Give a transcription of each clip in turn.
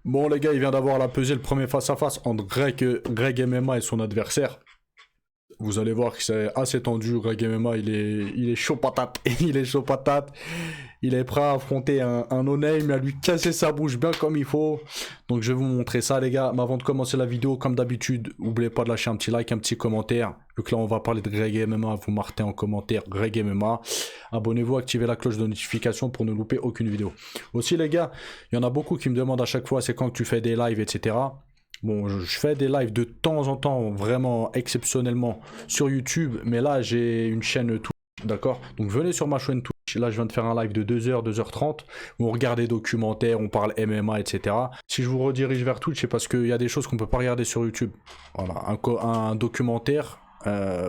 Bon les gars, il vient d'avoir la pesée, le premier face-à-face entre Greg MMA et son adversaire. Vous allez voir que c'est assez tendu. Greg MMA, il est chaud patate. Il est chaud patate. Il est prêt à affronter un no-name, à lui casser sa bouche bien comme il faut. Donc je vais vous montrer ça les gars. Mais avant de commencer la vidéo, comme d'habitude, n'oubliez pas de lâcher un petit like, un petit commentaire. Vu que là on va parler de Greg MMA, vous marquez en commentaire Greg MMA. Abonnez-vous, activez la cloche de notification pour ne louper aucune vidéo. Aussi les gars, il y en a beaucoup qui me demandent à chaque fois c'est quand que tu fais des lives, etc. Bon, je fais des lives de temps en temps, vraiment exceptionnellement sur YouTube, mais là j'ai une chaîne Twitch, d'accord? Donc venez sur ma chaîne Twitch, là je viens de faire un live de 2h, 2h30, où on regarde des documentaires, on parle MMA, etc. Si je vous redirige vers Twitch, c'est parce qu'il y a des choses qu'on peut pas regarder sur YouTube. Voilà, un documentaire,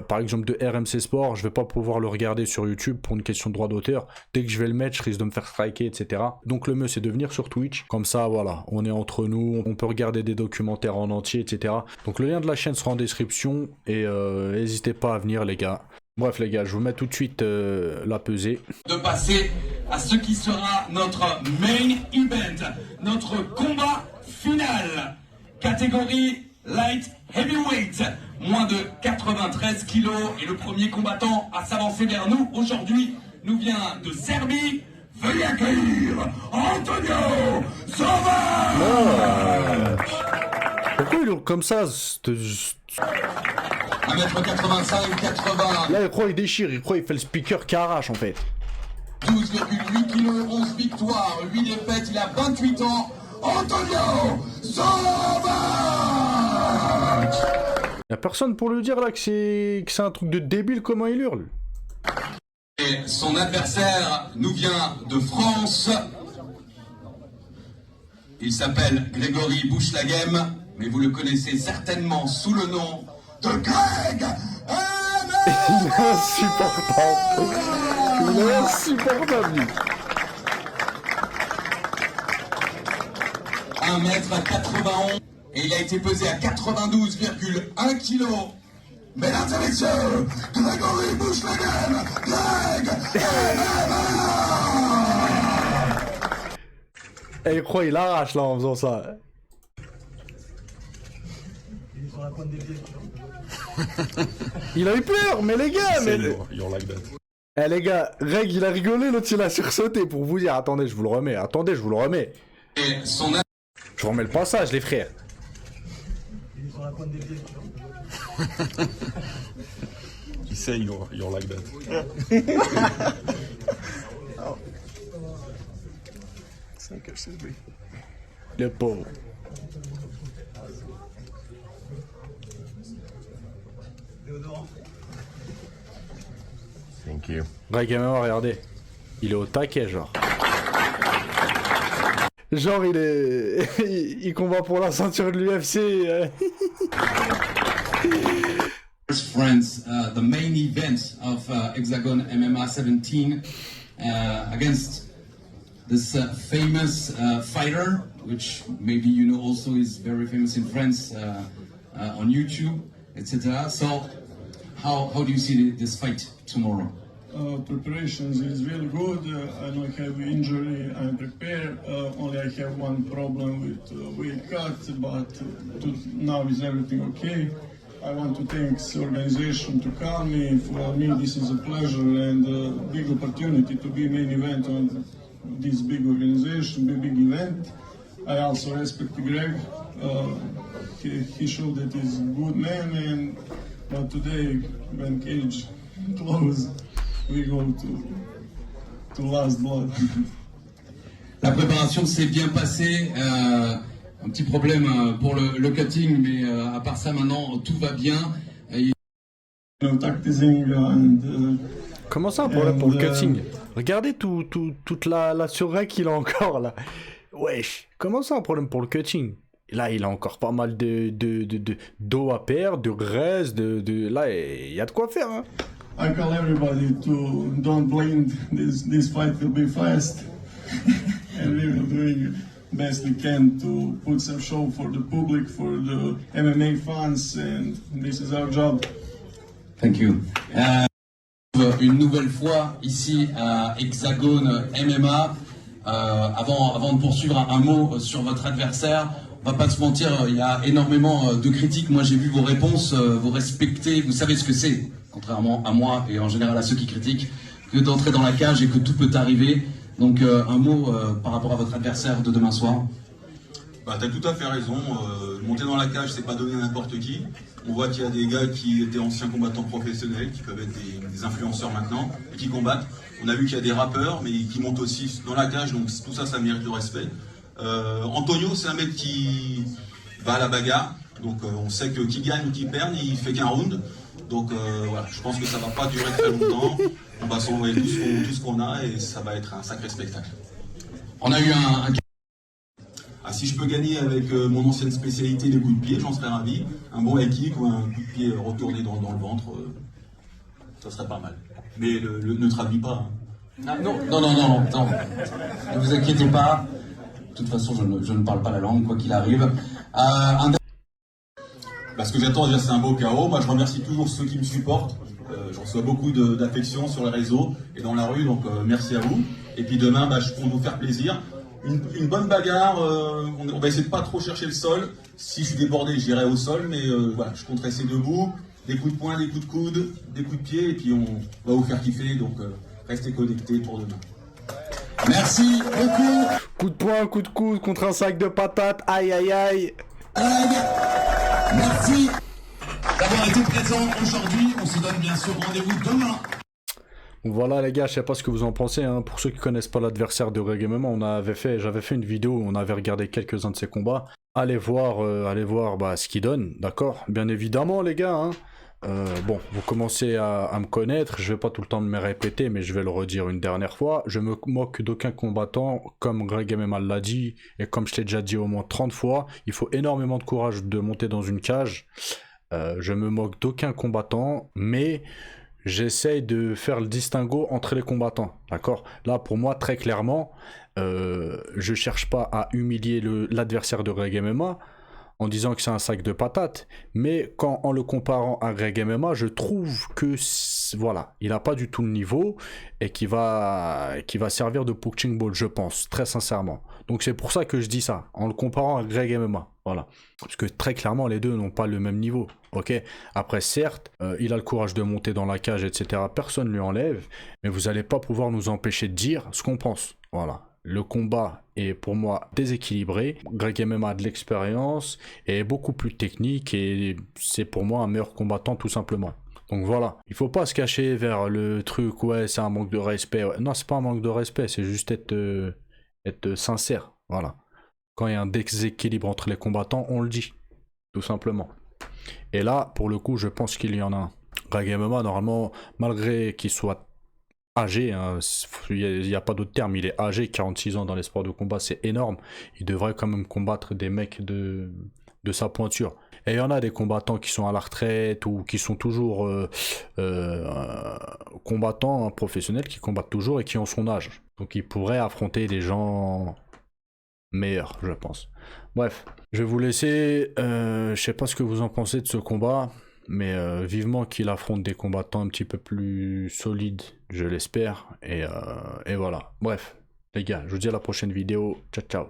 par exemple de RMC Sport, je vais pas pouvoir le regarder sur YouTube pour une question de droit d'auteur. Dès que je vais le mettre, je risque de me faire striker, etc. Donc le mieux c'est de venir sur Twitch. Comme ça, voilà, on est entre nous, on peut regarder des documentaires en entier, etc. Donc le lien de la chaîne sera en description et n'hésitez pas à venir les gars. Bref les gars, je vous mets tout de suite la pesée. De passer à ce qui sera notre main event, notre combat final. Catégorie light heavyweight, moins de 93 kilos, et le premier combattant à s'avancer vers nous aujourd'hui nous vient de Serbie. Veuillez accueillir Antonio Sauvage. Pourquoi il hurle comme ça 1m85, 80. Là il croit il déchire, il croit il fait le speaker qui arrache en fait. 12,8 kilos, 11 victoires, 8 défaites, il a 28 ans. Antonio Sauvage. Y'a personne pour lui dire là que c'est un truc de débile comment il hurle. Et son adversaire nous vient de France. Il s'appelle Grégory Bouchlaghem, mais vous le connaissez certainement sous le nom de Greg. Il est insupportable. Il est insupportable. 1m91 et il a été pesé à 92,1 kg. Mesdames et messieurs, Grégory Bouchlaghem, Greg MMA. Et il croit il arrache là en faisant ça. Il a eu peur, mais les gars, mais... Eh les gars, Greg il a rigolé, l'autre il a sursauté pour vous dire. Attendez, je vous le remets, attendez, je vous le remets. Et son Je remets le passage les frères. You say you're like that. Le pauvre. Thank you. Greg MMA, regardez. Il est au taquet genre. Genre il est... il combat pour la ceinture de l'UFC. friends, the main event of Hexagon MMA 17 against this famous fighter, which maybe you know also is very famous in France on YouTube, etc. So, how do you see this fight tomorrow? Preparations is really good. I don't have injury. I'm prepared. Only I have one problem with weight cut, but now is everything okay. I want to thank the organization to call me. For me, this is a pleasure and a big opportunity to be main event on this big organization, big event. I also respect Greg. He showed that he's a good man, but today, when cage closed, we go to last blood. La préparation s'est bien passée. Un petit problème pour le cutting, mais à part ça, maintenant, tout va bien. Comment ça, un problème pour le cutting? Regardez toute la surrec qu'il a encore là. Wesh, comment ça, un problème pour le cutting? Là, il a encore pas mal d'eau à perdre, de graisse, là, il y a de quoi faire, hein. I call everybody to don't blame this fight will be fast. And we will doing best we can to put some show for the public, for the MMA fans, and this is our job. Thank you. Une nouvelle fois ici à Hexagone MMA. Avant de poursuivre, un mot sur votre adversaire. On va pas se mentir, il y a énormément de critiques. Moi, j'ai vu vos réponses, vous respectez, vous savez ce que c'est, contrairement à moi et en général à ceux qui critiquent, que d'entrer dans la cage et que tout peut arriver. Donc, un mot par rapport à votre adversaire de demain soir. Bah, t'as tout à fait raison. Monter dans la cage, c'est pas donner à n'importe qui. On voit qu'il y a des gars qui étaient anciens combattants professionnels, qui peuvent être des influenceurs maintenant, et qui combattent. On a vu qu'il y a des rappeurs, mais qui montent aussi dans la cage, donc tout ça, ça mérite le respect. Antonio, c'est un mec qui va à la bagarre, donc on sait que qui gagne ou qui perd, il fait qu'un round. Donc voilà, je pense que ça va pas durer très longtemps. On va s'envoyer tout ce qu'on a et ça va être un sacré spectacle. On a eu Ah, si je peux gagner avec mon ancienne spécialité, les coups de pied, j'en serais ravi. Un bon high kick ou un coup de pied retourné dans le ventre, ça serait pas mal. Mais ne traduis pas. Hein. Ah, non. Ne vous inquiétez pas. De toute façon, je ne parle pas la langue, quoi qu'il arrive. Ce que j'attends déjà, c'est un beau KO. Moi, je remercie toujours ceux qui me supportent. Je reçois beaucoup d'affection sur les réseaux et dans la rue, donc merci à vous. Et puis demain, je compte vous faire plaisir. Une bonne bagarre, on va essayer de pas trop chercher le sol. Si je suis débordé, j'irai au sol, mais voilà, je compte rester debout. Des coups de poing, des coups de coude, des coups de pied, et puis on va vous faire kiffer, donc restez connectés pour demain. Merci beaucoup. Coup de poing, coup de coude contre un sac de patates, aïe aïe aïe. Merci d'avoir été présent aujourd'hui. On se donne bien sûr rendez-vous demain. Donc voilà les gars, je sais pas ce que vous en pensez, hein. Pour ceux qui connaissent pas l'adversaire de Greg MMA, j'avais fait une vidéo où on avait regardé quelques-uns de ses combats. Allez voir ce qu'il donne, d'accord? Bien évidemment les gars, hein. Bon, vous commencez à me connaître, je vais pas tout le temps me répéter, mais je vais le redire une dernière fois. Je me moque d'aucun combattant, comme Greg MMA l'a dit, et comme je l'ai déjà dit au moins 30 fois, il faut énormément de courage de monter dans une cage. Je me moque d'aucun combattant, mais j'essaye de faire le distinguo entre les combattants, d'accord? Là, pour moi, très clairement, je cherche pas à humilier l'adversaire de Greg MMA, en disant que c'est un sac de patates, mais en le comparant à Greg MMA, je trouve que voilà, il n'a pas du tout le niveau et qui va servir de punching ball, je pense, très sincèrement. Donc c'est pour ça que je dis ça, en le comparant à Greg MMA, voilà. Parce que très clairement, les deux n'ont pas le même niveau, ok? Après, certes, il a le courage de monter dans la cage, etc. Personne ne lui enlève, mais vous n'allez pas pouvoir nous empêcher de dire ce qu'on pense, voilà. Le combat est pour moi déséquilibré. Greg MMA a de l'expérience et est beaucoup plus technique et c'est pour moi un meilleur combattant tout simplement. Donc voilà, il faut pas se cacher vers le truc, ouais c'est un manque de respect. Ouais. Non, c'est pas un manque de respect, c'est juste être sincère. Voilà. Quand il y a un déséquilibre entre les combattants, on le dit, tout simplement. Et là, pour le coup, je pense qu'il y en a un. Greg MMA, normalement, malgré qu'il soit âgé, hein, il n'y a pas d'autre terme, il est âgé, 46 ans dans les sports de combat, c'est énorme. Il devrait quand même combattre des mecs de sa pointure. Et il y en a des combattants qui sont à la retraite ou qui sont toujours combattants, hein, professionnels, qui combattent toujours et qui ont son âge. Donc il pourrait affronter des gens meilleurs, je pense. Bref, je vais vous laisser. Je sais pas ce que vous en pensez de ce combat. Mais vivement qu'il affronte des combattants un petit peu plus solides, je l'espère. Et voilà. Bref, les gars, je vous dis à la prochaine vidéo. Ciao, ciao.